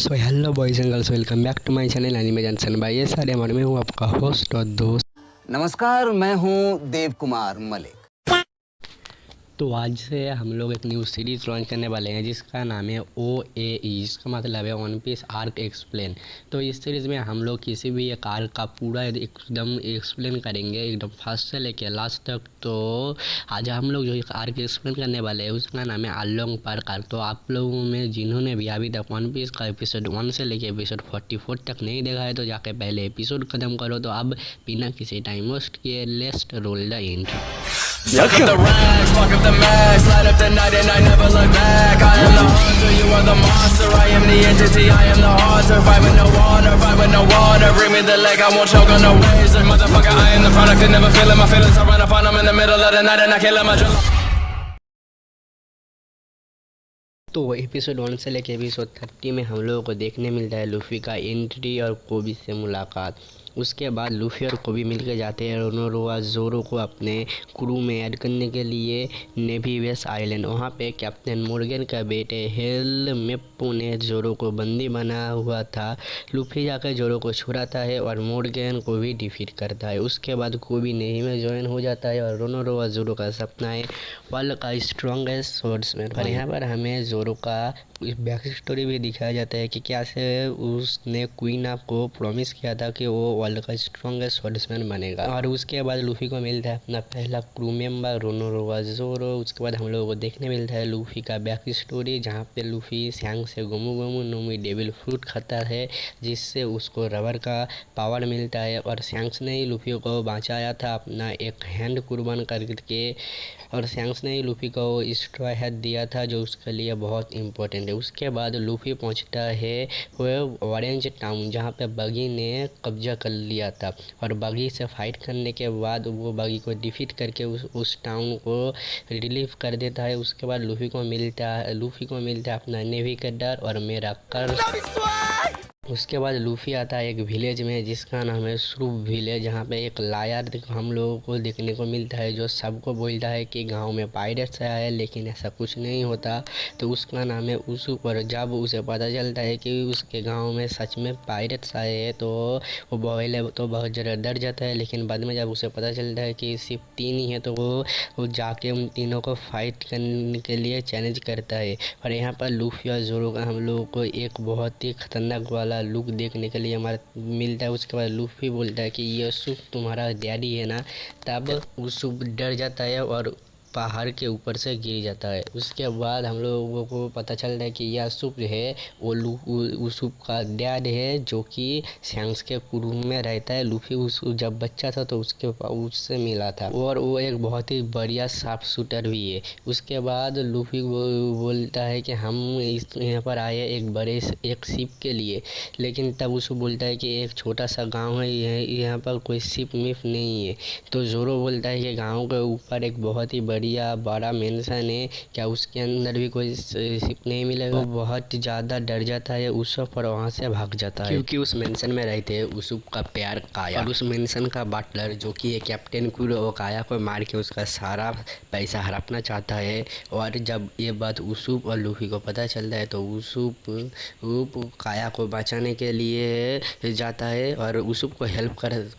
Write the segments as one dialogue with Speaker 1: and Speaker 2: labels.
Speaker 1: So hello boys and girls, welcome back to my channel anime junction by ये सारे मैं हूँ आपका होस्ट और दोस्त।
Speaker 2: नमस्कार, मैं हूं देव कुमार मलिक।
Speaker 1: तो आज से हम लोग एक न्यू सीरीज़ लॉन्च करने वाले हैं जिसका नाम है OAE। इसका मतलब है वन पीस आर्क एक्सप्लेन। तो इस सीरीज़ में हम लोग किसी भी एक आर्क का पूरा एकदम एक्सप्लेन करेंगे, एकदम फर्स्ट से लेके लास्ट तक। तो आज हम लोग जो एक आर्क एक्सप्लेन करने वाले हैं उसका नाम है अलोंग पार्क आर्क। तो आप लोगों में जिन्होंने भी अभी तक वन पीस का एपिसोड 1 से लेके एपिसोड 44 तक नहीं देखा है तो जाके पहले एपिसोड खत्म करो। तो अब बिना किसी टाइम वेस्ट किए let's roll the intro.
Speaker 3: Suck up the rags, fuck up the max, light up the night and I never look back. I am the hunter, you are the monster. I am the entity, I am the haunter. Fight with no water, fight with no water. Bring me the leg, I won't choke on no waves. Motherfucker, I am the front, I could never feel it. My feelings I run upon them in the middle of the night and I kill them. I drill.
Speaker 1: तो episode 1 से लेके episode 30 में हम लोगों को देखने मिलता है लूफी का एंट्री और कोबी से मुलाकात। उसके बाद लूफी और कोबी मिलकर जाते हैं रोनोरोआ जोरो को अपने क्रू में ऐड करने के लिए नेवी बेस आइलैंड। वहाँ पे कैप्टन मोर्गन का बेटे हेल मेप्पो ने जोरो को बंदी बना हुआ था। लूफी जाकर जोरो को छुड़ाता है और मोर्गन को भी डिफीट करता है। उसके बाद कोबी नेवी में ज्वाइन हो जाता है और रोनोरोआ जोरो का सपना है वर्ल्ड का स्ट्रॉन्गेस्ट स्वॉर्ड्समैन। और यहाँ पर हमें जोरो का बैक स्टोरी भी दिखाया जाता है कि कैसे उसने क्वीन आप को प्रॉमिस किया था कि वो वर्ल्ड का स्ट्रॉन्गेस्ट स्वॉर्ड्समैन बनेगा। और उसके बाद लूफी को मिलता है अपना पहला क्रू मेंबर रोनोरोआ जोरो। उसके बाद हम लोगों को देखने मिलता है लूफी का बैक स्टोरी जहाँ पे लूफी सैंग से गोमू गोमू नोमी डेविल फ्रूट खाता है जिससे उसको रबर का पावर मिलता है। और सैंक्स ने ही लूफी को बचाया था अपना एक हैंड कुर्बान करके। और सैंक्स ने ही लूफी को स्ट्रॉ हेड दिया था जो उसके लिए बहुत इंपॉर्टेंट है। उसके बाद लूफी पहुंचता है वो ऑरेंज टाउन जहां पे बगी ने कब्जा कर लिया था। और बगी से फाइट करने के बाद वो बगी को डिफीट करके उस टाउन को रिलीव कर देता है। उसके बाद लूफी को मिलता है अपना नेवी कैडर और मेरा कर। उसके बाद लूफी आता है एक विलेज में जिसका नाम है श्रूप विलेज जहाँ पे एक लायर हम लोगों को देखने को मिलता है जो सबको बोलता है कि गांव में पायरेट्स आया है, लेकिन ऐसा कुछ नहीं होता। तो उसका नाम है उसुप। और जब उसे पता चलता है कि उसके गांव में सच में पायरेट्स आए हैं तो वो पहले तो बहुत ज़्यादा डर जाता है, लेकिन बाद में जब उसे पता चलता है कि सिर्फ 3 ही है तो वो जाके उन तीनों को फाइट करने के लिए चैलेंज करता है। और यहाँ पर लूफी और जोरो का हम लोगों को एक बहुत ही खतरनाक वाला लुक देखने के लिए हमारा मिलता है। उसके बाद लूफी बोलता है कि ये सूप तुम्हारा डैडी है ना। तब सूप डर जाता है और पहाड़ के ऊपर से गिर जाता है। उसके बाद हम लोगों को पता चलता है कि यह सूप जो है वो सूप का डैड है जो कि सैंक्स के क्रू में रहता है। लूफी जब बच्चा था तो उससे मिला था और वो एक बहुत ही बढ़िया शार्प शूटर भी है। उसके बाद लूफी बोलता है कि हम यहाँ पर आए एक शिप के लिए, लेकिन तब उसको बोलता है कि एक छोटा सा गाँव है, यहाँ पर कोई शिप मिप नहीं है। तो जोरो बोलता है कि गाँव के ऊपर एक बहुत ही बड़ा मेंशन है, क्या उसके अंदर भी कोई शिप नहीं मिलेगा। वो बहुत ज़्यादा डर जाता है उसुप और वहाँ से भाग जाता है क्योंकि उस मेंशन में रहते हैं उसुप का प्यार काया और उस मेंशन का बटलर जो कि ये कैप्टन कुरो वो काया को मार के उसका सारा पैसा हड़पना चाहता है। और जब ये बात उसुप और लूफी को पता चलता है तो उसुप काया को बचाने के लिए जाता है और उसुप को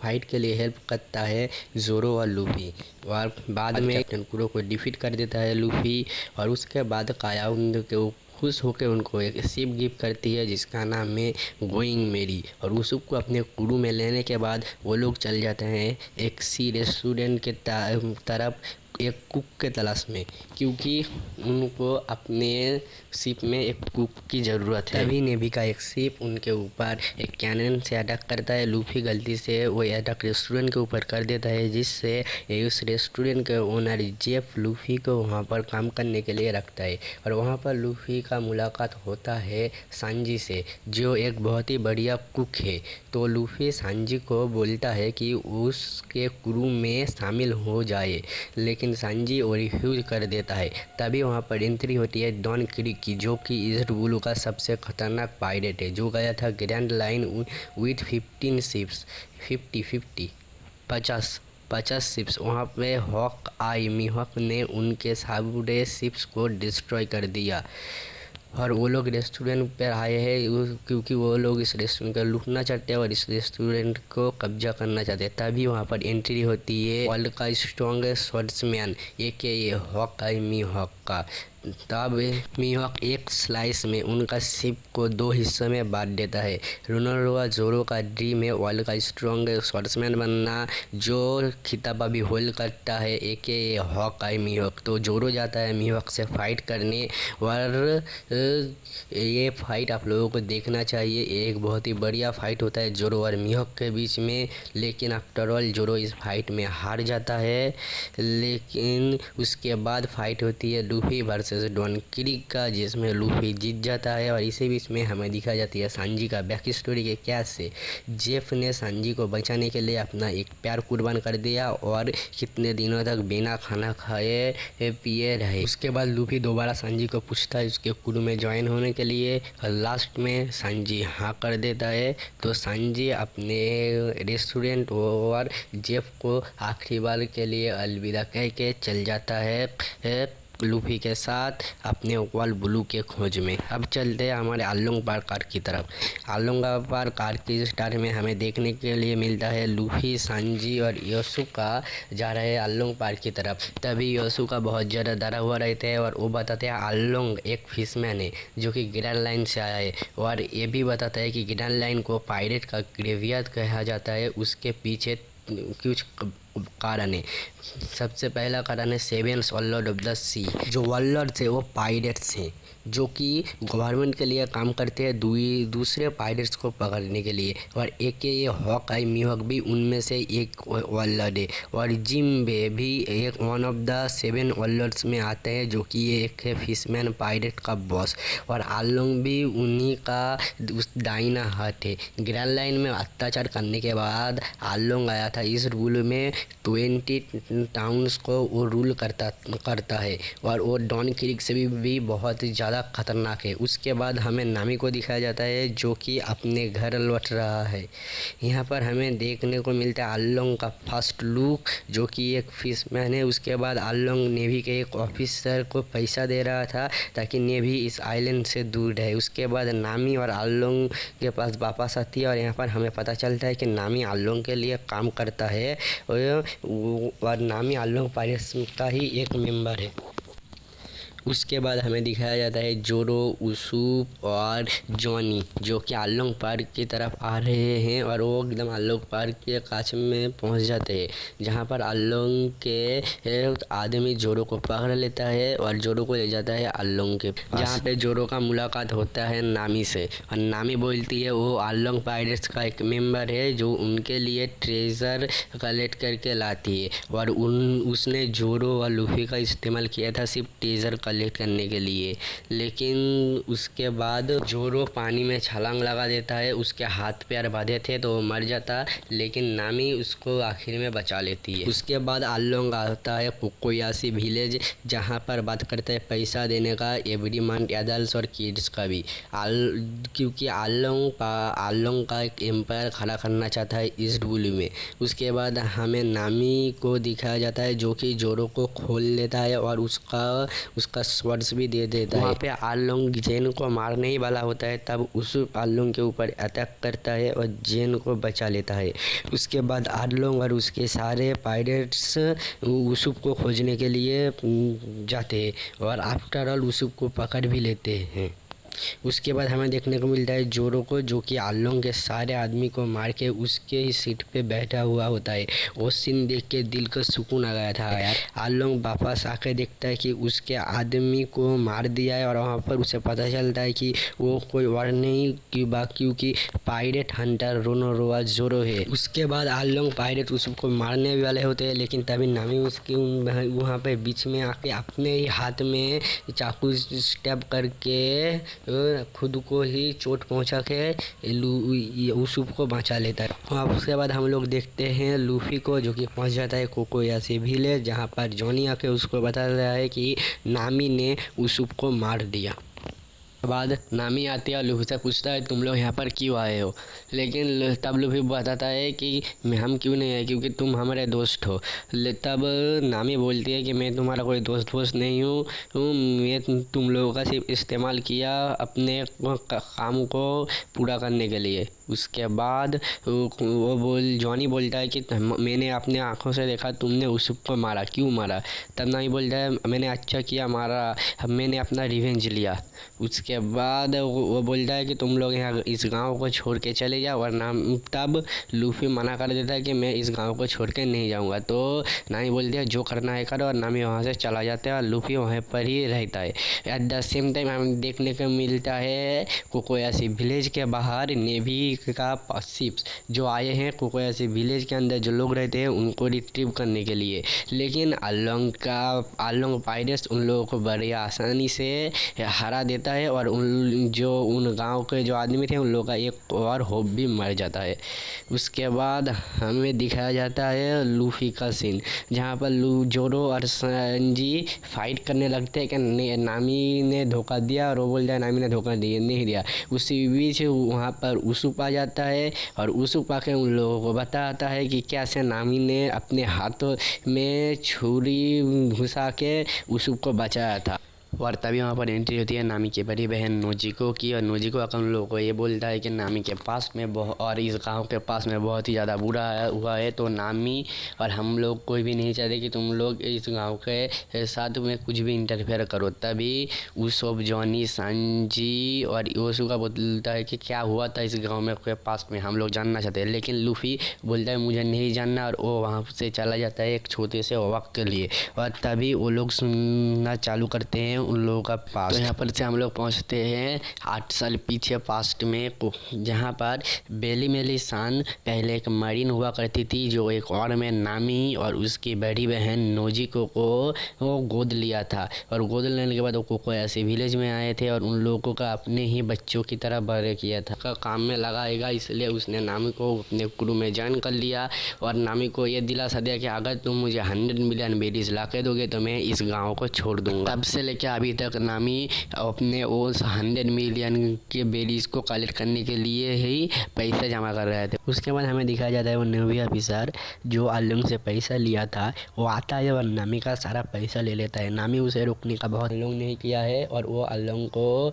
Speaker 1: फाइट के लिए हेल्प करता है जोरो और लूफी। और बाद में कैप्टन कुरो को डिफीट कर देता है लूफी। और उसके बाद काया उनके खुश होकर उनको एक शिप गिफ्ट करती है जिसका नाम है गोइंग मेरी। और उस शिप को अपने क्रू में लेने के बाद वो लोग चल जाते हैं एक सी रेस्टोरेंट के तरफ एक कुक के तलाश में, क्योंकि उनको अपने शिप में एक कुक की ज़रूरत है। तभी नेवी का एक शिप उनके ऊपर एक कैनन से अटैक करता है। लूफी गलती से वो अटैक रेस्टोरेंट के ऊपर कर देता है जिससे उस रेस्टोरेंट के ओनर जेफ लूफी को वहाँ पर काम करने के लिए रखता है। और वहाँ पर लूफी का मुलाकात होता है सांजी से जो एक बहुत ही बढ़िया कुक है। तो लूफी सांजी को बोलता है कि उसके क्रू में शामिल हो जाए, लेकिन सांजी और रिफ्यूज कर देता है। तभी वहाँ पर एंट्री होती है डॉन क्रीक की जो कि ईस्ट ब्लू का सबसे खतरनाक पायरेट है जो गया था grand line with 15 ships 50 ships. वहाँ पे हॉक आई मिहॉक ने उनके सारे शिप्स को डिस्ट्रॉय कर दिया। और वो लोग रेस्टोरेंट पर आए हैं क्योंकि वो लोग इस रेस्टोरेंट को लूटना चाहते हैं और इस रेस्टोरेंट को कब्जा करना चाहते हैं। तभी वहाँ पर एंट्री होती है वर्ल्ड का स्ट्रॉन्गेस्ट स्वॉर्ड्समैन AKA हॉकाई मीहॉक का। तब मीहॉक एक स्लाइस में उनका शिप को 2 हिस्सों में बांट देता है। रोनोरोआ जोरो का ड्रीम है वर्ल्ड का स्ट्रॉन्गेस्ट स्वॉर्ड्समैन बनना, जो खिताब अभी होल्ड करता है AKA हॉकाई मीहॉक। तो जोरो जाता है मीहॉक से फाइट करने और ये फाइट आप लोगों को देखना चाहिए। एक बहुत ही बढ़िया फाइट होता है जोरो और मीहॉक के बीच में, लेकिन आफ्टर ऑल जोरो इस फाइट में हार जाता है। लेकिन उसके बाद फाइट होती है लूफी वर्सेस डॉन क्रीक का, जिसमें लूफी जीत जाता है। और इसी बीच में हमें दिखाई जाती है सांजी का बैक स्टोरी के क्या से जेफ ने सांजी को बचाने के लिए अपना एक पैर कुर्बान कर दिया और कितने दिनों तक बिना खाना खाए पिए रहे। उसके बाद लूफी दोबारा सांजी को पूछता है उसके क्रू में ज्वाइन होने के लिए और लास्ट में सांजी हाँ कर देता है। तो सांजी अपने रेस्टोरेंट और जेफ को आखिरी बार के लिए अलविदा कह के चल जाता है लूफी के साथ अपने ओक्वाल ब्लू के खोज में। अब चलते हैं हमारे आलोंग पार्क आर्क की तरफ। आलोंग पार्क आर्क की स्टार में हमें देखने के लिए मिलता है लूफी, सांजी और योसुका जा रहे हैं आलोंग पार्क की तरफ। तभी योसुका बहुत ज़्यादा डरा हुआ रहता है और वो बताते हैं आलोंग एक फिशमैन है जो कि ग्रैंड लाइन से आया है, और ये भी बताता है कि ग्रैंड लाइन को पायरेट का ग्रेवयार्ड कहा जाता है। उसके पीछे कुछ कारण है। सबसे पहला कारण है 7 वॉरलॉर्ड ऑफ द सी। जो वॉरलॉर्ड्स है वो पायरेट्स हैं जो कि गवर्नमेंट के लिए काम करते हैं दूसरे पायरेट्स को पकड़ने के लिए, और AKA हॉकाई मीहॉक भी उनमें से एक वॉरलॉर्ड है। और जिम्बे भी एक वन ऑफ द 7 वॉरलॉर्ड्स में आते हैं जो कि एक है फिशमैन पायरेट का बॉस, और आलोंग भी उन्हीं का दाहिना हाथ है। ग्रैंड लाइन में अत्याचार करने के बाद आलोंग आया था इस रूल में 20 टाउन्स को वो रूल करता है, और वो डॉन क्रीक से भी बहुत ही ज़्यादा खतरनाक है। उसके बाद हमें नामी को दिखाया जाता है जो कि अपने घर लौट रहा है। यहाँ पर हमें देखने को मिलता है आलोंग का फर्स्ट लुक जो कि एक फिशमैन है। उसके बाद आलोंग नेवी के एक ऑफिसर को पैसा दे रहा था ताकि नेवी इस आइलैंड से दूर रहे। उसके बाद नामी और आलोंग के पास वापस आती है और यहाँ पर हमें पता चलता है कि नामी आलोंग के लिए काम करता है और नामी आलोंग पायरेट्स का ही एक मेंबर है। उसके बाद हमें दिखाया जाता है जोरो, उसूप और जॉनी जो कि आलोंग पार्क की तरफ आ रहे हैं, और वो एकदम आलोंग पार्क के काछ में पहुंच जाते हैं जहां पर आलोंग के आदमी जोरो को पकड़ लेता है और जोरो को ले जाता है आलोंग के, जहां पे जोरो का मुलाकात होता है नामी से। और नामी बोलती है वो आलोंग पायरेट्स का एक मेंबर है जो उनके लिए ट्रेजर कलेक्ट करके लाती है, और उसने जोरो और लूफी का इस्तेमाल किया था सिर्फ ट्रेजर कलेक्ट करने के लिए। लेकिन उसके बाद जोरो पानी में छलांग लगा देता है, उसके हाथ पैर बांधे थे तो वो मर जाता, लेकिन नामी उसको आखिर में बचा लेती है। उसके बाद आलोंग आता है कोकोयाशी विलेज जहाँ पर बात करता है पैसा देने का एवरी मंथ एडल्ट्स और किड्स का भी, क्योंकि आलोंग का एक एम्पायर खड़ा करना चाहता है इस रूल में। उसके बाद हमें नामी को दिखाया जाता है जो कि जोरो को खोल लेता है और उसका स्वर्ड्स भी दे देता है। वहाँ पे आलोंग जेन को मारने ही वाला होता है, तब उसूप आलोंग के ऊपर अटैक करता है और जेन को बचा लेता है। उसके बाद आलोंग और उसके सारे पायरेट्स उसूप को खोजने के लिए जाते हैं और आफ्टर ऑल उसूप को पकड़ भी लेते हैं। उसके बाद हमें देखने को मिलता है जोरो को जो कि आलोंग के सारे आदमी को मार के उसके ही सीट पे बैठा हुआ होता है। वो सीन देख के दिल को सुकून आ गया था यार। आलोंग वापस आके देखता है कि उसके आदमी को मार दिया है और वहाँ पर उसे पता चलता है कि वो कोई और नहीं क्योंकि पायरेट हंटर रोनोरोआ जोरो है। उसके बाद आलोंग पायरेट उसको मारने वाले होते हैं, लेकिन तभी नामी उसकी वहाँ पे बीच में आके अपने ही हाथ में चाकू स्टैब करके खुद को ही चोट पहुंचा के उसूप को बचा लेता है। और उसके बाद हम लोग देखते हैं लूफी को जो कि पहुंच जाता है कोकोयाशी विलेज जहां पर जॉनी आके उसको बता रहा है कि नामी ने उसूप को मार दिया। बाद नामी आती है और लूफी से पूछता है तुम लोग यहाँ पर क्यों आए हो, लेकिन तब लूफी बताता है कि हम क्यों नहीं आए, क्योंकि तुम हमारे दोस्त हो। तब नामी बोलती है कि मैं तुम्हारा कोई दोस्त नहीं हूँ, मैं तुम लोगों का सिर्फ इस्तेमाल किया अपने काम को पूरा करने के लिए। उसके बाद जॉनी बोलता है कि मैंने अपने आँखों से देखा तुमने उसूब को मारा, क्यों मारा। तब नामी बोलता है मैंने अच्छा किया मारा, मैंने अपना रिवेंज लिया। उसके बाद वो बोलता है कि तुम लोग यहाँ इस गांव को छोड़ के चले जाओ, वरना तब लूफी मना कर देता है कि मैं इस गांव को छोड़ के नहीं जाऊंगा। तो नामी बोलती है जो करना है करो, और नामी वहाँ से चला जाता है और लूफी वहाँ पर ही रहता है। एट द सेम टाइम हमें देखने को मिलता है कोकोयाशी विलेज के बाहर नेवी का शिप्स जो आए हैं कोकोयाशी विलेज के अंदर जो लोग रहते हैं उनको रिट्रीव करने के लिए, लेकिन आलोंग पायरेट्स उन लोगों को बड़ी आसानी से हरा देता है और उन गांव के जो आदमी थे उन लोगों का एक और होप भी मर जाता है। उसके बाद हमें दिखाया जाता है लूफी का सीन, जहाँ पर जोरो और संजी फाइट करने लगते हैं कि नामी ने धोखा दिया, और वो बोलता है नामी ने धोखा नहीं दिया। उसी बीच वहाँ पर उसूब आ जाता है और उसूब आके उन लोगों को बताता है कि कैसे नामी ने अपने हाथों में छुरी घुसा के उसूब को बचाया था। और तभी वहाँ पर एंट्री होती है नामी की बड़ी बहन नोजिको की, और नोजिको आकर उन लोगों को ये बोलता है कि नामी के पास में और इस गांव के पास में बहुत ही ज़्यादा बुरा हुआ है, तो नामी और हम लोग कोई भी नहीं चाहते कि तुम लोग इस गांव के साथ में कुछ भी इंटरफेयर करो। तभी उसूब, जॉनी, सांजी और योसुका बोलता है कि क्या हुआ था इस गाँव में के पास में, हम लोग जानना चाहते हैं। लेकिन लूफी बोलता है मुझे नहीं जानना, और वो वहाँ से चला जाता है एक छोटे से वक्त के लिए। और तभी वो लोग सुनना चालू करते हैं उन लोगों का पास्ट। तो यहाँ पर से हम लोग पहुँचते हैं 8 साल पीछे पास्ट में, जहाँ पर बेली मेली सान पहले एक मरीन हुआ करती थी, जो एक और में नामी और उसकी बड़ी बहन नोजिको को वो गोद लिया था, और गोद लेने के बाद वो कोकोयाशी विलेज में आए थे और उन लोगों का अपने ही बच्चों की तरह बड़े किया था। का काम में लगाएगा, इसलिए उसने नामी को अपने क्रू में ज्वाइन कर लिया और नामी को ये दिलासा दिया कि अगर तुम मुझे 100 मिलियन बेरीज ला के दोगे तो मैं इस गाँव को छोड़ दूँगा। तब से लेकर अभी तक नामी अपने उस 100 मिलियन के बेरीज को कलेक्ट करने के लिए ही पैसे जमा कर रहे थे। उसके बाद हमें दिखाया जाता है वो नेवी ऑफिसर जो आलोंग से पैसा लिया था, वो आता है और नामी का सारा पैसा ले लेता है। नामी उसे रोकने का बहुत आलोंग नहीं किया है और वो आलोंग को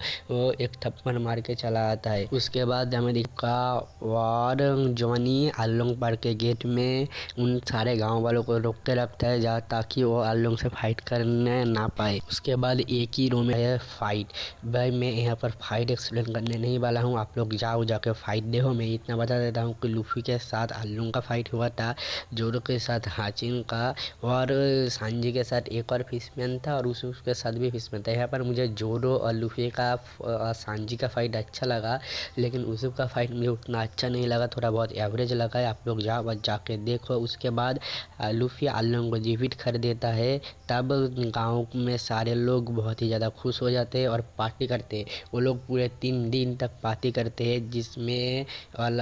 Speaker 1: एक थप्पड़ मार के चला आता है। उसके बाद हमें दिखा और जॉनी आलोंग पार्क के गेट में उन सारे गाँव वालों को रोक के रखता है ताकि वो आलोंग से फाइट करने ना पाए। उसके बाद एक ही रूम में है फाइट। भाई मैं यहाँ पर फाइट एक्सप्लेन करने नहीं वाला हूँ, आप लोग जाके फाइट देखो। मैं इतना बता देता हूँ कि लूफी के साथ आलोंग का फाइट हुआ था, जोरो के साथ हाचिन का, और सांजी के साथ एक और फिशमैन था, और उसके साथ भी फिशमैन था। यहाँ पर मुझे जोरो और लूफी का सांजी का फाइट अच्छा लगा, लेकिन उसूब का फाइट मुझे उतना अच्छा नहीं लगा, थोड़ा बहुत एवरेज लगा है। आप लोग जाके देखो। उसके बाद लूफी आलोंग को डिफीट कर देता है। तब गाँव में सारे लोग बहुत ही ज़्यादा खुश हो जाते हैं और पार्टी करते हैं। वो लोग पूरे 3 दिन तक पार्टी करते हैं, जिसमें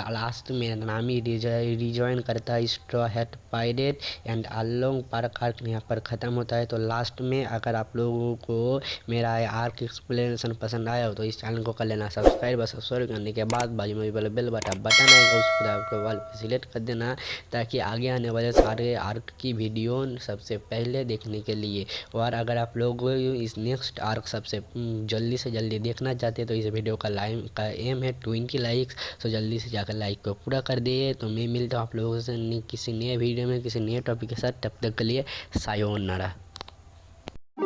Speaker 1: लास्ट में नामी रिजॉइन करता है straw hat pirate and along park arc यहाँ पर ख़त्म होता है। तो लास्ट में अगर आप लोगों को मेरा आर्क एक्सप्लेनेशन पसंद आया हो तो इस चैनल को कर लेना सब्सक्राइब, और सब्सक्राइब करने के बाद बाजू में वाला बेल बटन आएगा, उस पर आपको वाल पर सिलेक्ट कर देना, ताकि आगे आने वाले सारे आर्क की वीडियो सबसे पहले देखने के लिए। और अगर आप लोग इस नेक्स्ट आर्क सबसे जल्दी से जल्दी देखना चाहते हैं तो इस वीडियो का एम है 20 लाइक्स, तो जल्दी से जाकर लाइक को पूरा कर दिए। तो मैं मिलता हूँ आप लोगों से किसी नए वीडियो में किसी नए टॉपिक के साथ, तब तक के लिए सायोनारा।